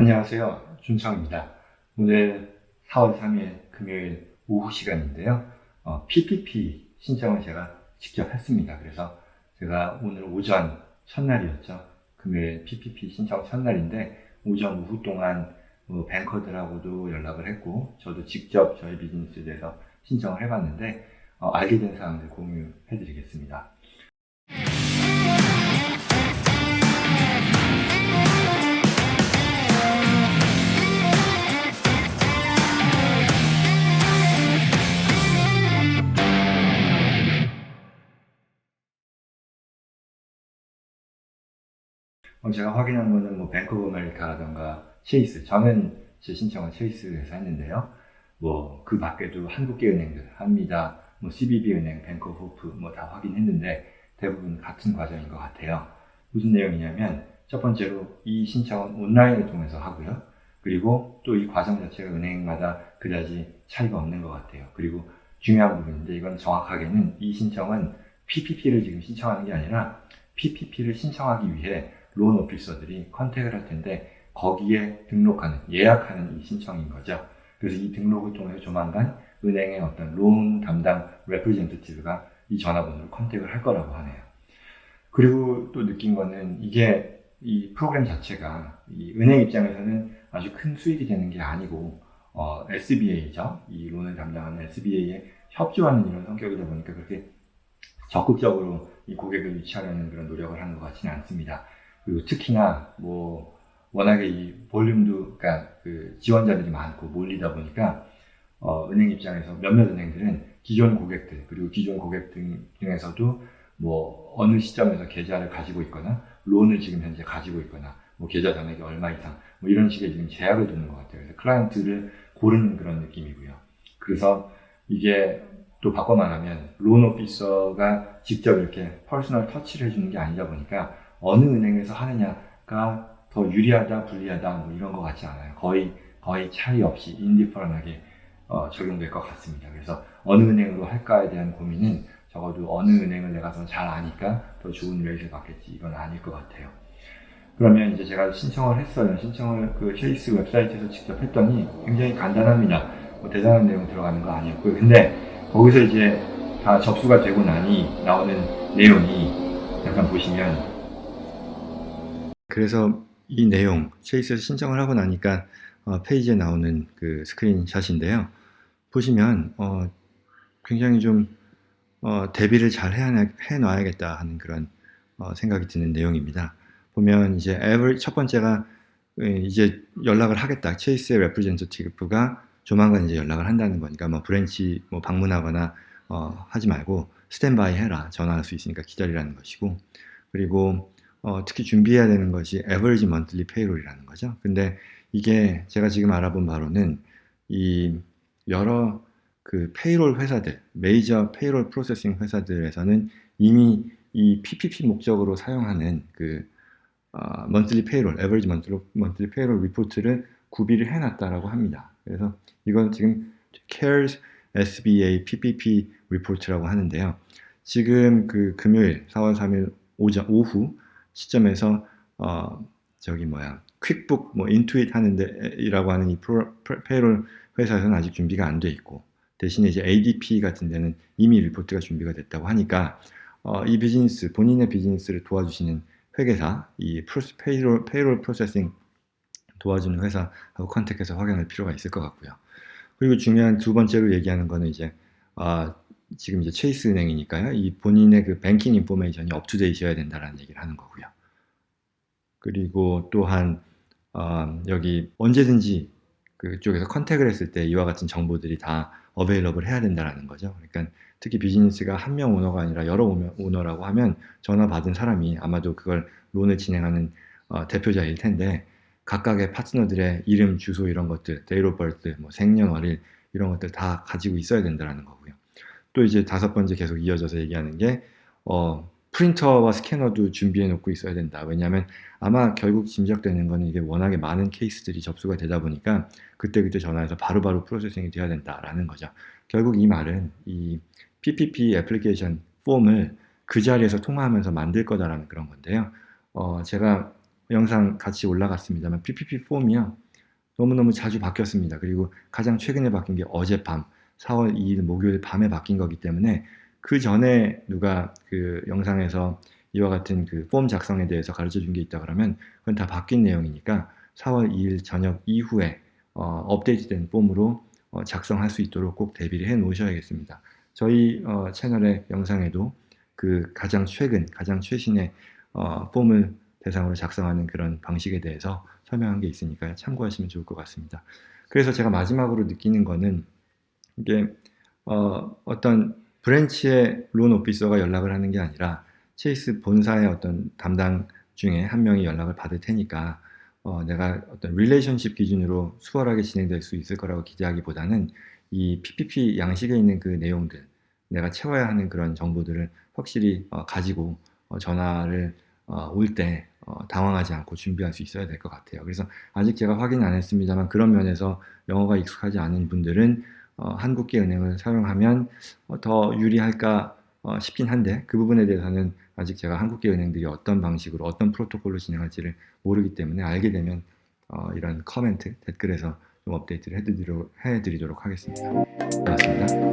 안녕하세요. 준창입니다. 오늘 4월 3일 금요일 오후 시간인데요. PPP 신청을 제가 직접 했습니다. 그래서 제가 오늘 오전 첫날이었죠. 금요일 PPP 신청 첫날인데 오전 오후 동안 뱅커들하고도 연락을 했고 저도 직접 저희 비즈니스에 대해서 신청을 해봤는데 알게 된 사항들 공유해드리겠습니다. 제가 확인한 거는 뱅크 오브 아메리카라던가 체이스, 저는 제 신청은 체이스에서 했는데요. 그 밖에도 한국계 은행들, 한미다, CBB 은행, 뱅크 오브 호프 다 확인했는데 대부분 같은 과정인 것 같아요. 무슨 내용이냐면 첫 번째로 이 신청은 온라인을 통해서 하고요. 그리고 또 이 과정 자체가 은행마다 그다지 차이가 없는 것 같아요. 그리고 중요한 부분인데 이건 정확하게는 이 신청은 PPP를 지금 신청하는 게 아니라 PPP를 신청하기 위해 론 오피서들이 컨택을 할 텐데 거기에 등록하는, 예약하는 이 신청인 거죠. 그래서 이 등록을 통해서 조만간 은행의 어떤 론 담당 레프레젠터티브가 이 전화번호로 컨택을 할 거라고 하네요. 그리고 또 느낀 거는 이게 이 프로그램 자체가 이 은행 입장에서는 아주 큰 수익이 되는 게 아니고 SBA죠. 이 론을 담당하는 SBA에 협조하는 이런 성격이다 보니까 그렇게 적극적으로 이 고객을 유치하려는 그런 노력을 하는 것 같지는 않습니다. 그리고 특히나 워낙에 이 볼륨도 그러니까 그 지원자들이 많고 몰리다 보니까 은행 입장에서 몇몇 은행들은 기존 고객들 그리고 기존 고객들 중에서도 어느 시점에서 계좌를 가지고 있거나 론을 지금 현재 가지고 있거나 계좌 잔액이 얼마 이상 이런 식의 지금 제약을 두는 것 같아요. 그래서 클라이언트를 고르는 그런 느낌이고요. 그래서 이게 또 바꿔 말하면 론 오피서가 직접 이렇게 퍼스널 터치를 해주는 게 아니다 보니까 어느 은행에서 하느냐가 더 유리하다 불리하다 이런 것 같지 않아요. 거의 차이 없이 인디퍼런하게 적용될 것 같습니다. 그래서 어느 은행으로 할까에 대한 고민은 적어도 어느 은행을 내가 더 잘 아니까 더 좋은 레이트를 받겠지 이건 아닐 것 같아요. 그러면 이제 제가 신청을 했어요. 신청을 그 체이스 웹사이트에서 직접 했더니 굉장히 간단합니다. 대단한 내용 들어가는 거 아니었고요. 근데 거기서 이제 다 접수가 되고 나니 나오는 내용이 약간 보시면 그래서 이 내용 체이스에서 신청을 하고 나니까 페이지에 나오는 그 스크린샷인데요. 보시면 굉장히 좀 대비를 잘 해놔야겠다 하는 그런 생각이 드는 내용입니다. 보면 이제 첫 번째가 이제 연락을 하겠다. 체이스의 레프레젠터티브가 조만간 이제 연락을 한다는 거니까 브랜치 방문하거나 하지 말고 스탠바이 해라. 전화할 수 있으니까 기다리라는 것이고 그리고 특히 준비해야 되는 것이 average monthly payroll이라는 거죠. 근데 이게 제가 지금 알아본 바로는 이 여러 그 페이롤 회사들, 메이저 페이롤 프로세싱 회사들에서는 이미 이 PPP 목적으로 사용하는 그 monthly payroll, average monthly payroll 리포트를 구비를 해놨다라고 합니다. 그래서 이건 지금 CARES SBA PPP 리포트라고 하는데요. 지금 그 금요일 4월 3일 오후 시점에서 퀵북 인투잇 하는데라고 하는 이 페이롤 회사에서는 아직 준비가 안 돼 있고 대신에 이제 ADP 같은 데는 이미 리포트가 준비가 됐다고 하니까 이 비즈니스 본인의 비즈니스를 도와주시는 회계사 이 페이롤 프로세싱 도와주는 회사하고 컨택해서 확인할 필요가 있을 것 같고요. 그리고 중요한 두 번째로 얘기하는 거는 이제 지금 이제 체이스 은행이니까요. 이 본인의 그 뱅킹 인포메이션이 업투데이트여야 된다라는 얘기를 하는 거고요. 그리고 또한 여기 언제든지 그쪽에서 컨택을 했을 때 이와 같은 정보들이 다 어베일러블 해야 된다라는 거죠. 그러니까 특히 비즈니스가 한 명 오너가 아니라 여러 오너라고 하면 전화 받은 사람이 아마도 그걸 론을 진행하는 대표자일 텐데 각각의 파트너들의 이름, 주소 이런 것들, 데이트 오브 버스, 생년월일 이런 것들 다 가지고 있어야 된다라는 거고요. 또 이제 다섯 번째 계속 이어져서 얘기하는 게 프린터와 스캐너도 준비해 놓고 있어야 된다. 왜냐하면 아마 결국 짐작되는 거는 이게 워낙에 많은 케이스들이 접수가 되다 보니까 그때그때 전화해서 바로바로 프로세싱이 돼야 된다라는 거죠. 결국 이 말은 이 PPP 애플리케이션 폼을 그 자리에서 통화하면서 만들 거다라는 그런 건데요. 제가 영상 같이 올라갔습니다만 PPP 폼이요. 너무너무 자주 바뀌었습니다. 그리고 가장 최근에 바뀐 게 어젯밤 4월 2일 목요일 밤에 바뀐 거기 때문에 그 전에 누가 그 영상에서 이와 같은 그 폼 작성에 대해서 가르쳐 준 게 있다 그러면 그건 다 바뀐 내용이니까 4월 2일 저녁 이후에 업데이트된 폼으로 작성할 수 있도록 꼭 대비를 해 놓으셔야겠습니다. 저희 채널의 영상에도 그 가장 최근, 가장 최신의 폼을 대상으로 작성하는 그런 방식에 대해서 설명한 게 있으니까 참고하시면 좋을 것 같습니다. 그래서 제가 마지막으로 느끼는 거는 이게 어떤 브랜치의 론 오피서가 연락을 하는 게 아니라 체이스 본사의 어떤 담당 중에 한 명이 연락을 받을 테니까 내가 어떤 릴레이션십 기준으로 수월하게 진행될 수 있을 거라고 기대하기보다는 이 PPP 양식에 있는 그 내용들, 내가 채워야 하는 그런 정보들을 확실히 가지고 전화를 올 때 당황하지 않고 준비할 수 있어야 될 것 같아요. 그래서 아직 제가 확인 안 했습니다만 그런 면에서 영어가 익숙하지 않은 분들은 한국계 은행을 사용하면 더 유리할까 싶긴 한데 그 부분에 대해서는 아직 제가 한국계 은행들이 어떤 방식으로 어떤 프로토콜로 진행할지를 모르기 때문에 알게 되면 이런 커멘트, 댓글에서 좀 업데이트를 해드리도록 하겠습니다. 고맙습니다.